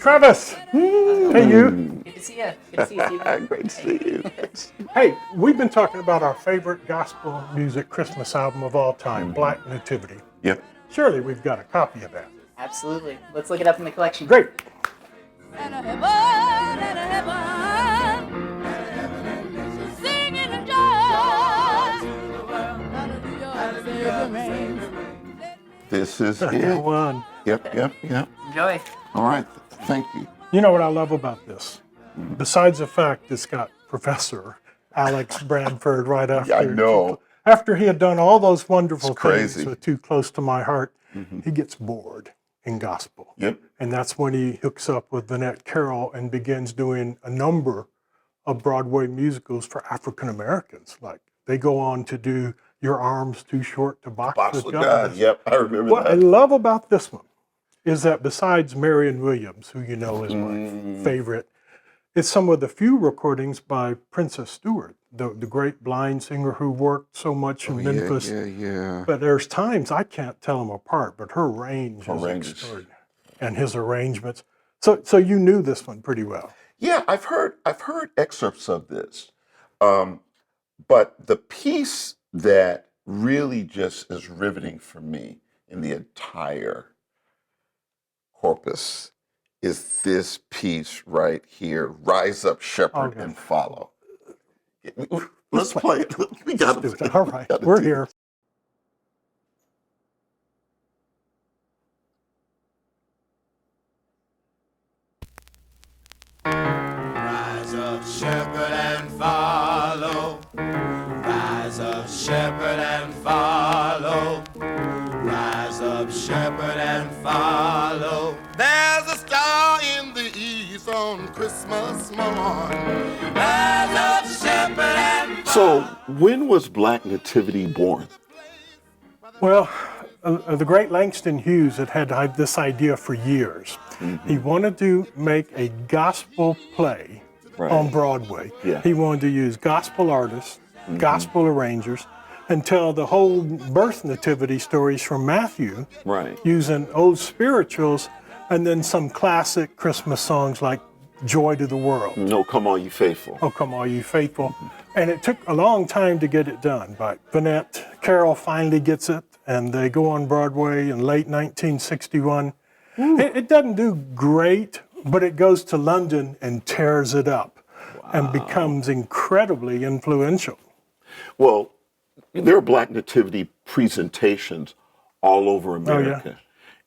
Travis. Hey, you. Good to see you. Good to see you, Stephen. Great to see you. Hey, we've been talking about our favorite gospel music Christmas album of all time, Black Nativity. Yep. Surely we've got a copy of that. Absolutely. Let's look it up in the collection. Great. This is it. One. Yep. Enjoy. All right. Thank you. You know what I love about this? Besides the fact it's got Professor Alex Bradford right after. I know. After he had done all those wonderful It's things crazy. with Too Close to My Heart, he gets bored in gospel. Yep. And that's when he hooks up with Vinette Carroll and begins doing a number of Broadway musicals for African Americans. Like they go on to do Your Arms Too Short to Box Box with with God. God. Yep. I remember What I that. love about this one is that besides Marion Williams, who you know is my favorite, it's some of the few recordings by Princess Stewart, the great blind singer who worked so much in Memphis. Yeah. But there's times I can't tell them apart, but her range is range is- extraordinary. And his arrangements. So you knew this one pretty well. Yeah, I've heard excerpts of this, but the piece that really just is riveting for me in the entire corpus is this piece right here: "Rise Up, Shepherd, Okay. and Follow." Let's play it. We got Do it. it. All right, we're here. Rise up, shepherd, and follow. Rise up, shepherd, and follow. Rise up, shepherd, and follow. There's a star in the east on Christmas morn. Rise up, shepherd, and So, when was Black Nativity born? Well, the great Langston Hughes had this idea for years. He wanted to make a gospel play on Broadway. Yeah. He wanted to use gospel artists, gospel arrangers, and tell the whole birth nativity stories from Matthew Right. using old spirituals and then some classic Christmas songs like Joy to the World. No, come on, you faithful. Oh, come all you faithful. And it took a long time to get it done, but Vinette Carroll finally gets it, and they go on Broadway in late 1961. It doesn't do great, but it goes to London and tears it up and becomes incredibly influential. Well, there are Black Nativity presentations all over America.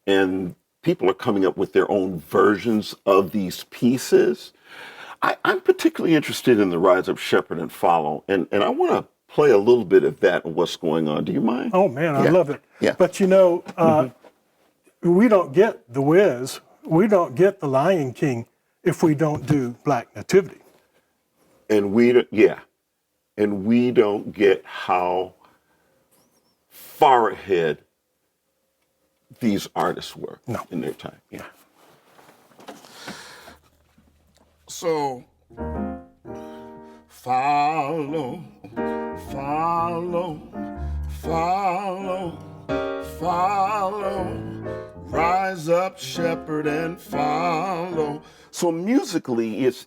And people are coming up with their own versions of these pieces. I'm particularly interested in the Rise Up, Shepherd, and Follow. And I want to play a little bit of that and what's going on. Do you mind? Oh, man, I love it. Yeah. But you know, we don't get The Wiz, we don't get The Lion King if we don't do Black Nativity. And we don't get how far ahead these artists were in their time. Yeah. So, follow, follow, follow, follow. Rise up, shepherd, and follow. So musically, it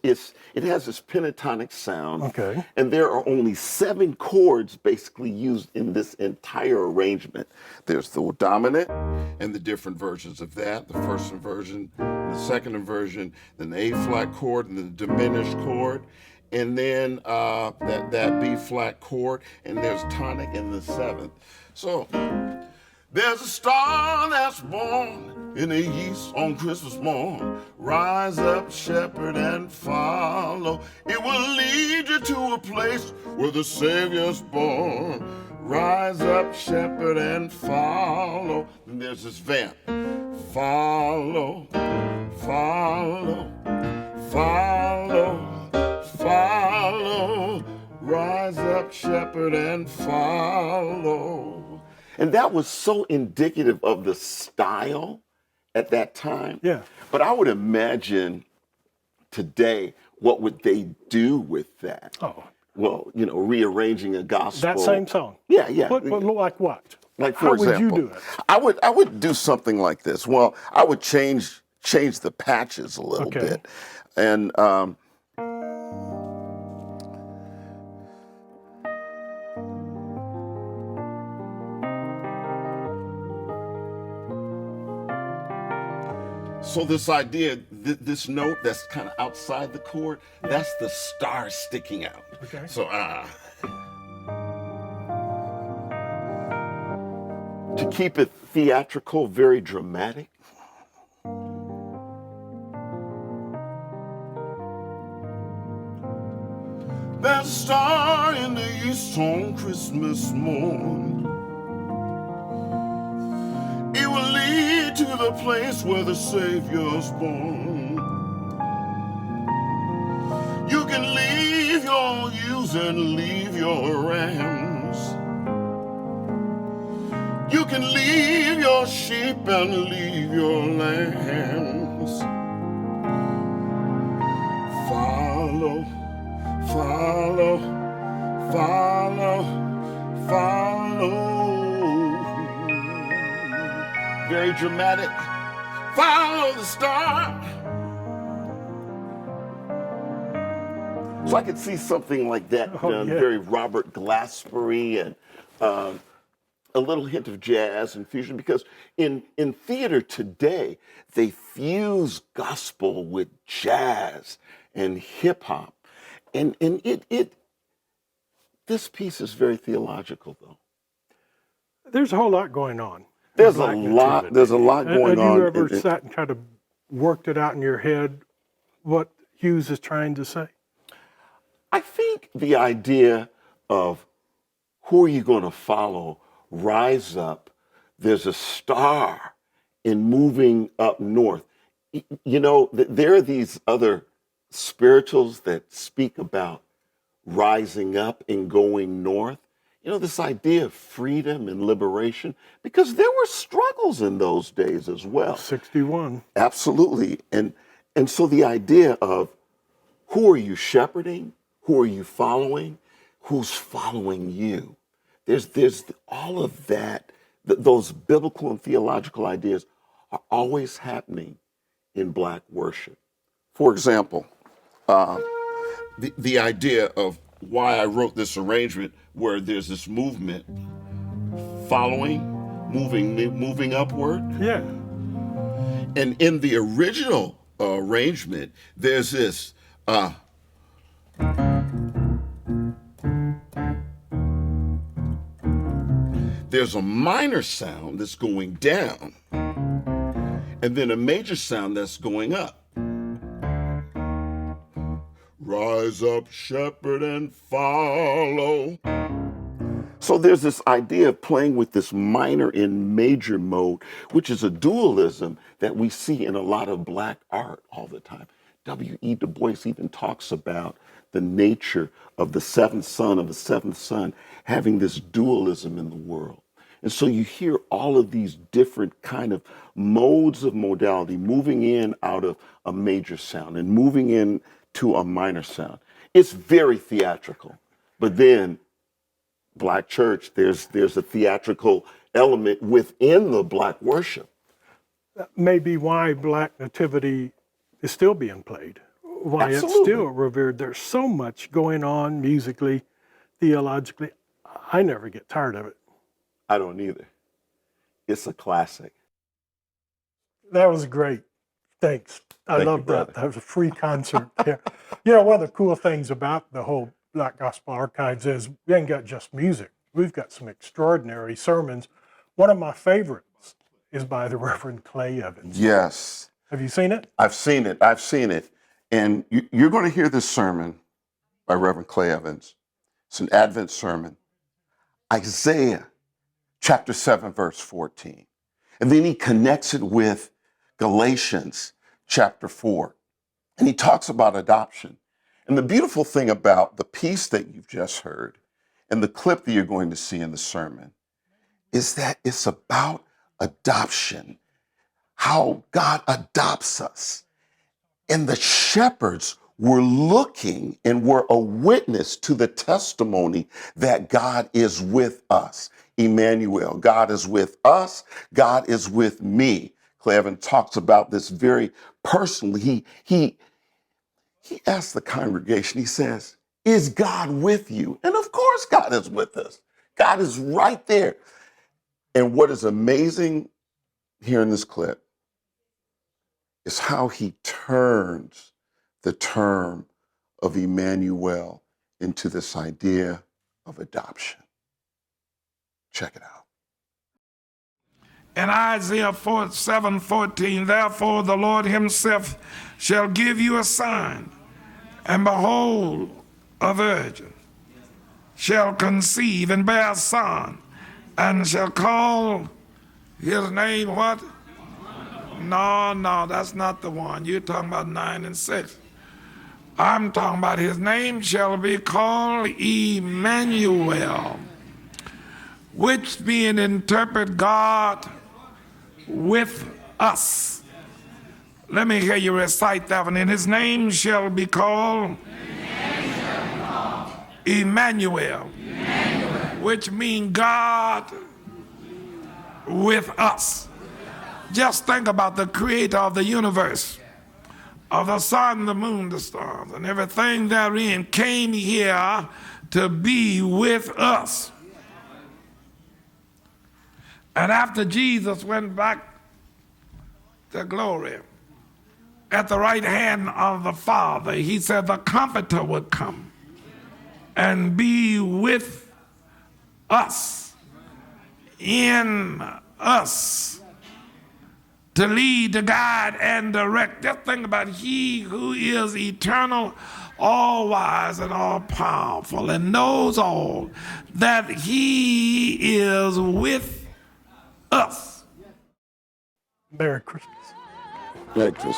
has this pentatonic sound. Okay. And there are only 7 chords basically used in this entire arrangement. There's the dominant And the different versions of that. The first inversion, the second inversion, then the A flat chord, and the diminished chord, and then that B flat chord, and there's tonic in the 7th. So there's a star that's born in the east on Christmas morn. Rise up, shepherd, and follow. It will lead you to a place where the Savior's born. Rise up, shepherd, and follow. And there's this vamp. Follow, follow, follow, follow. Rise up, shepherd, and follow. And that was so indicative of the style at that time. Yeah. But I would imagine today, what would they do with that? Oh, Well, rearranging a gospel. that same song. Yeah. Like what? Like, for How example, would you do it? I would do something like this. Well, I would change change the patches a little Okay. bit. And so this idea, this note that's kind of outside the chord, that's the star sticking out. Okay. So To keep it theatrical, very dramatic. there's a star in the east on Christmas morn. It will lead to the place where the Savior's born. You can leave your ewes and leave your rams. You can leave your sheep and leave your lambs. Follow, follow, follow, follow. Very dramatic. Follow the star. So I could see something like that done, yeah. very Robert Glaspery, and a little hint of jazz and fusion, because in theater today, they fuse gospel with jazz and hip hop. And this piece is very theological, though. There's a whole lot going on. There's Black a lot Nativity. going on. Have you ever sat and kind of worked it out in your head what Hughes is trying to say? I think the idea of who are you going to follow, rise up, there's a star in moving up north. You know, there are these other spirituals that speak about rising up and going north. You know, this idea of freedom and liberation, because there were struggles in those days as well. 61. Absolutely. And so the idea of who are you shepherding? Who are you following? Who's following you? There's all of that. Those biblical and theological ideas are always happening in Black worship. For example, the idea of why I wrote this arrangement where there's this movement following, moving upward. Yeah. And in the original arrangement, there's this there's a minor sound that's going down, and then a major sound that's going up. Rise up, shepherd, and follow. So there's this idea of playing with this minor and major mode, which is a dualism that we see in a lot of Black art all the time. W.E. Du Bois even talks about the nature of the seventh son having this dualism in the world. And so you hear all of these different kind of modes of modality moving in out of a major sound and moving in to a minor sound. It's very theatrical. But then Black church, there's a theatrical element within the Black worship. That may be why Black Nativity is still being played, why it's Absolutely. still revered. There's so much going on musically, theologically. I never get tired of it. I don't either. It's a classic. That was great. Thanks. I Thank you, love that. brother. That was a free concert. Yeah. You know, one of the cool things about the whole Black Gospel Archives is we ain't got just music. We've got some extraordinary sermons. One of my favorites is by the Reverend Clay Evans. Yes, Have you seen it? I've seen it. And you're going to hear this sermon by Reverend Clay Evans. It's an Advent sermon. Isaiah chapter 7, verse 14. And then he connects it with Galatians chapter 4. And he talks about adoption. And the beautiful thing about the piece that you've just heard and the clip that you're going to see in the sermon is that it's about adoption, how God adopts us. And the shepherds were looking and were a witness to the testimony that God is with us. Emmanuel, God is with us, God is with me. Cleve, and talks about this very personally. He asks the congregation, he says, is God with you? And of course God is with us. God is right there. And what is amazing here in this clip is how he turns the term of Emmanuel into this idea of adoption. Check it out. In Isaiah 7:14, therefore the Lord himself shall give you a sign, and behold, a virgin shall conceive and bear a son, and shall call his name what? No, that's not the one. You're talking about 9 and 6. I'm talking about his name shall be called Emmanuel, which being interpret God with us. Let me hear you recite that one. And his name shall be called Emmanuel, which means God with us. Just think about the creator of the universe, of the sun, the moon, the stars, and everything therein came here to be with us. And after Jesus went back to glory at the right hand of the Father, he said the Comforter would come and be with us, in us, to lead, to guide, and direct. Just think about he who is eternal, all-wise, and all-powerful, and knows all, that he is with us. Merry Christmas. Merry Christmas.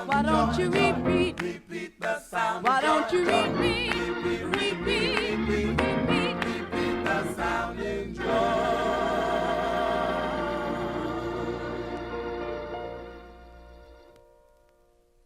Why don't you